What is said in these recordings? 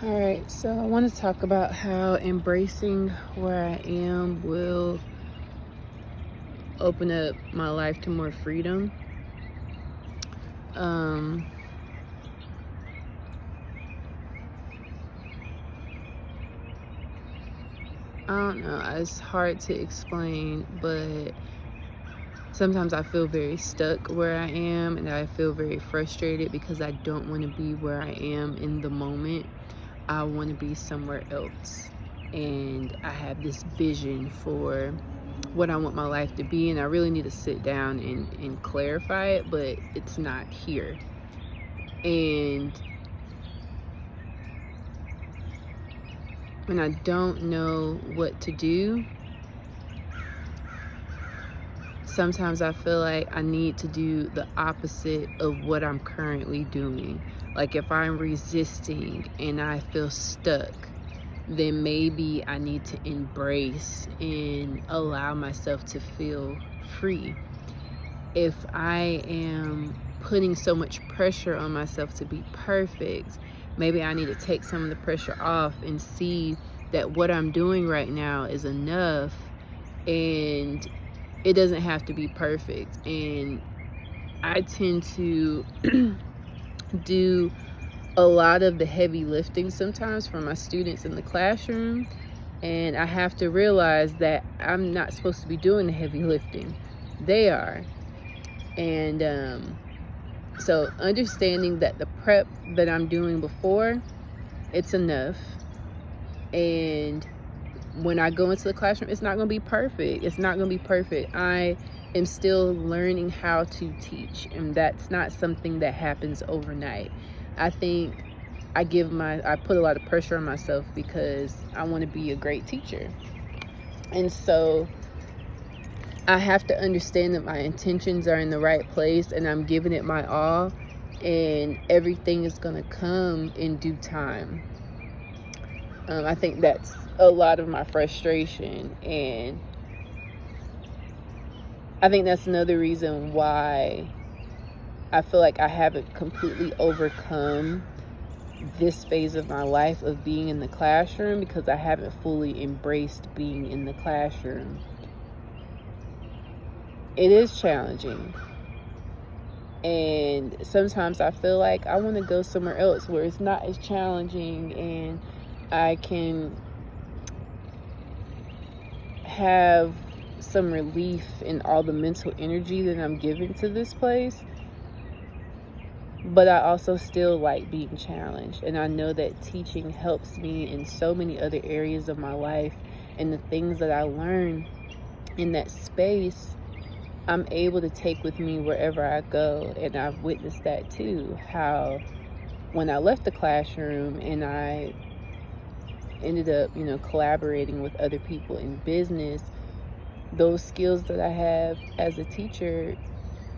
All right, so I want to talk about how embracing where I am will open up my life to more freedom. Um, I don't know, it's hard to explain, but sometimes I feel very stuck where I am and I feel very frustrated because I don't want to be where I am in the moment. I want to be somewhere else. And I have this vision for what I want my life to be, and I really need to sit down and clarify it, but it's not here. And when I don't know what to do, sometimes I feel like I need to do the opposite of what I'm currently doing. Like if I'm resisting and I feel stuck, then maybe I need to embrace and allow myself to feel free. If I am putting so much pressure on myself to be perfect, maybe I need to take some of the pressure off and see that what I'm doing right now is enough and it doesn't have to be perfect. And I tend to do a lot of the heavy lifting sometimes for my students in the classroom, and I have to realize that I'm not supposed to be doing the heavy lifting. They are. And so understanding that the prep that I'm doing before, it's enough. And when I go into the classroom, it's not going to be perfect. It's not going to be perfect. I am still learning how to teach, and that's not something that happens overnight. I think I put a lot of pressure on myself because I want to be a great teacher. And so I have to understand that my intentions are in the right place and I'm giving it my all, and everything is going to come in due time. I think that's a lot of my frustration, and I think that's another reason why I feel like I haven't completely overcome this phase of my life of being in the classroom, because I haven't fully embraced being in the classroom. It is challenging, and sometimes I feel like I want to go somewhere else where it's not as challenging and I can have some relief in all the mental energy that I'm giving to this place. But I also still like being challenged, and I know that teaching helps me in so many other areas of my life, and the things that I learn in that space I'm able to take with me wherever I go. And I've witnessed that too, how when I left the classroom and I ended up, collaborating with other people in business, those skills that I have as a teacher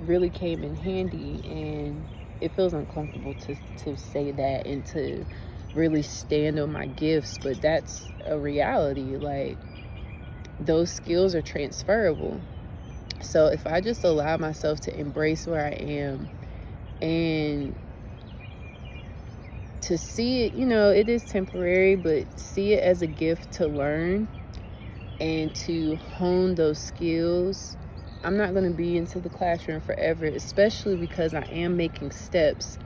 really came in handy. And it feels uncomfortable to say that and to really stand on my gifts, but that's a reality. Like, those skills are transferable. So if I just allow myself to embrace where I am and to see it, it is temporary, but see it as a gift to learn and to hone those skills. I'm not going to be into the classroom forever, especially because I am making steps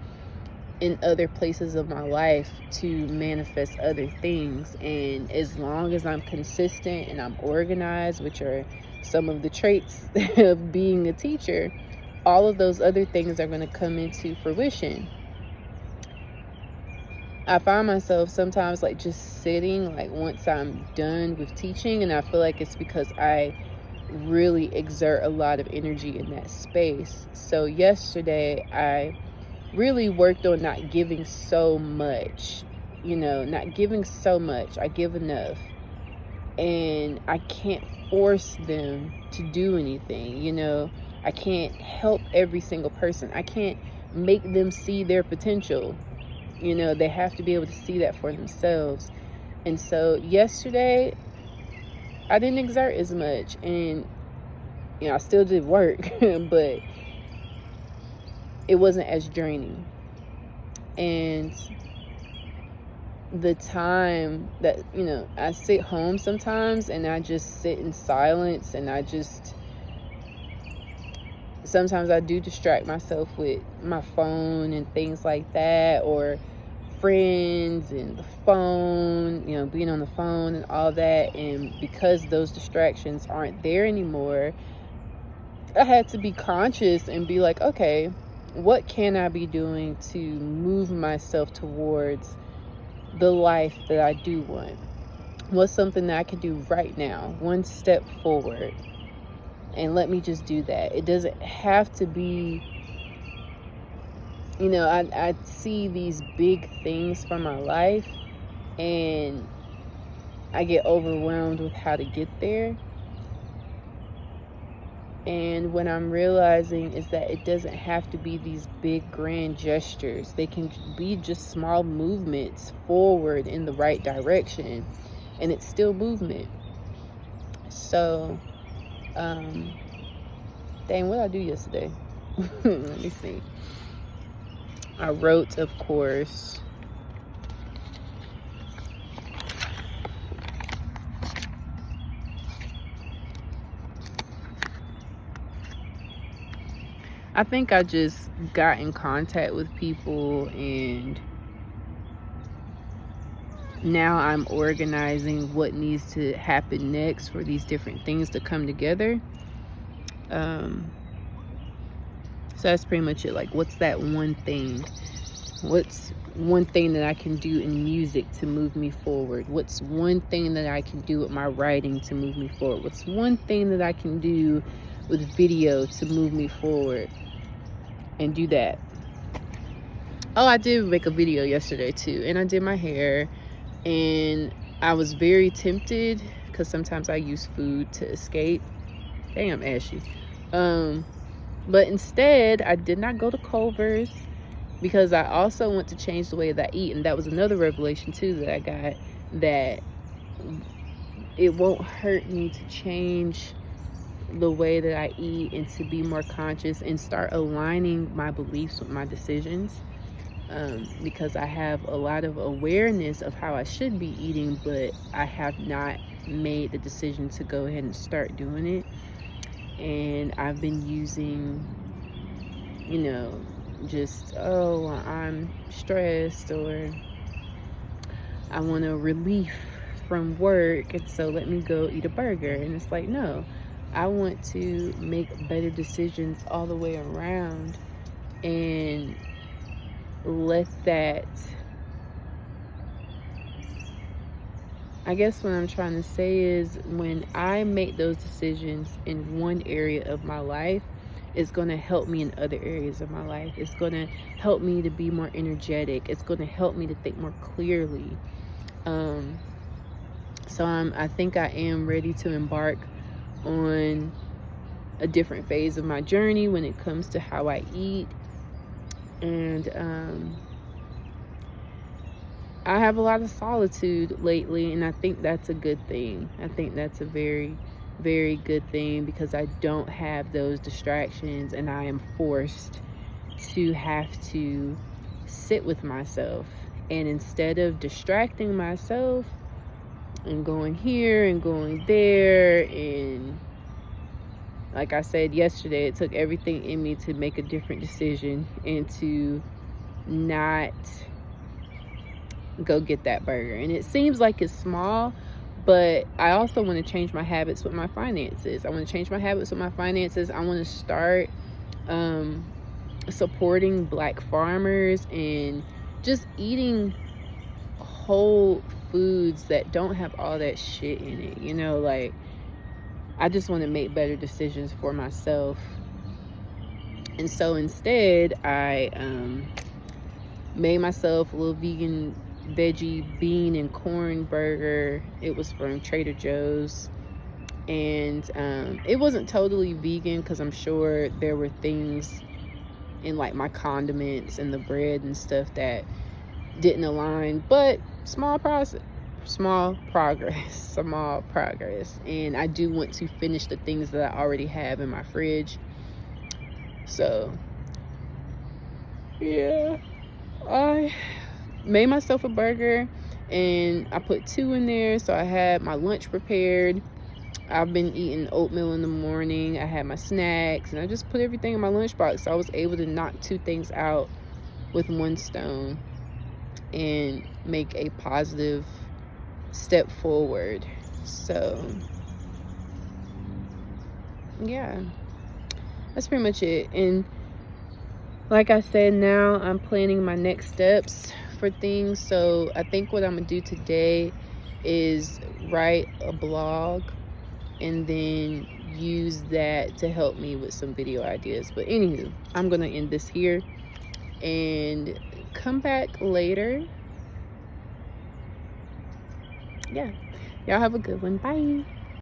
in other places of my life to manifest other things. And as long as I'm consistent and I'm organized, which are some of the traits of being a teacher, all of those other things are going to come into fruition. I find myself sometimes like just sitting, like once I'm done with teaching, and I feel like it's because I really exert a lot of energy in that space. So yesterday I really worked on not giving so much, not giving so much. I give enough. And I can't force them to do anything, I can't help every single person. I can't make them see their potential. They have to be able to see that for themselves. And so yesterday, I didn't exert as much, and I still did work, but it wasn't as draining. And the time that, I sit home sometimes and I just sit in silence, and sometimes I do distract myself with my phone and things like that, or friends and the phone, being on the phone and all that. And because those distractions aren't there anymore, I had to be conscious and be like, okay, what can I be doing to move myself towards the life that I do want? What's something that I can do right now? One step forward. And let me just do that. It doesn't have to be, I see these big things for my life, and I get overwhelmed with how to get there. And what I'm realizing is that it doesn't have to be these big grand gestures. They can be just small movements forward in the right direction, and it's still movement. So, dang, what did I do yesterday? Let me see. I wrote, of course. I think I just got in contact with people, and now I'm organizing what needs to happen next for these different things to come together. So that's pretty much it. Like, what's that one thing? What's one thing that I can do in music to move me forward? What's one thing that I can do with my writing to move me forward? What's one thing that I can do with video to move me forward? And do that. Oh, I did make a video yesterday too, and I did my hair, and I was very tempted because sometimes I use food to escape. Dang, I'm ashy. But instead, I did not go to Culver's because I also want to change the way that I eat. And that was another revelation too that I got, that it won't hurt me to change the way that I eat and to be more conscious and start aligning my beliefs with my decisions. Because I have a lot of awareness of how I should be eating, but I have not made the decision to go ahead and start doing it. And I've been using, just, I'm stressed, or I want a relief from work, and so let me go eat a burger. And it's like, no, I want to make better decisions all the way around, and let that, I guess what I'm trying to say is, when I make those decisions in one area of my life, it's going to help me in other areas of my life. It's going to help me to be more energetic. It's going to help me to think more clearly. So I think I am ready to embark on a different phase of my journey when it comes to how I eat. And I have a lot of solitude lately, and I think that's a good thing. I think that's a very, very good thing, because I don't have those distractions, and I am forced to have to sit with myself. And instead of distracting myself and going here and going there, and like I said yesterday, it took everything in me to make a different decision and to not go get that burger. And it seems like it's small, but I also want to change my habits with my finances. I want to change my habits with my finances. I want to start supporting Black farmers and just eating whole foods that don't have all that shit in it. Like, I just want to make better decisions for myself. And so instead, I made myself a little vegan veggie bean and corn burger. It was from Trader Joe's, and it wasn't totally vegan, because I'm sure there were things in like my condiments and the bread and stuff that didn't align, but small progress. And I do want to finish the things that I already have in my fridge. So yeah, I made myself a burger, and I put 2 in there. So I had my lunch prepared. I've been eating oatmeal in the morning. I had my snacks, and I just put everything in my lunchbox. So I was able to knock 2 things out with 1 stone and make a positive step forward. So yeah, that's pretty much it. And like I said, now I'm planning my next steps for things. So I think what I'm gonna do today is write a blog and then use that to help me with some video ideas. But anywho, I'm gonna end this here and come back later. Yeah, y'all have a good one. Bye.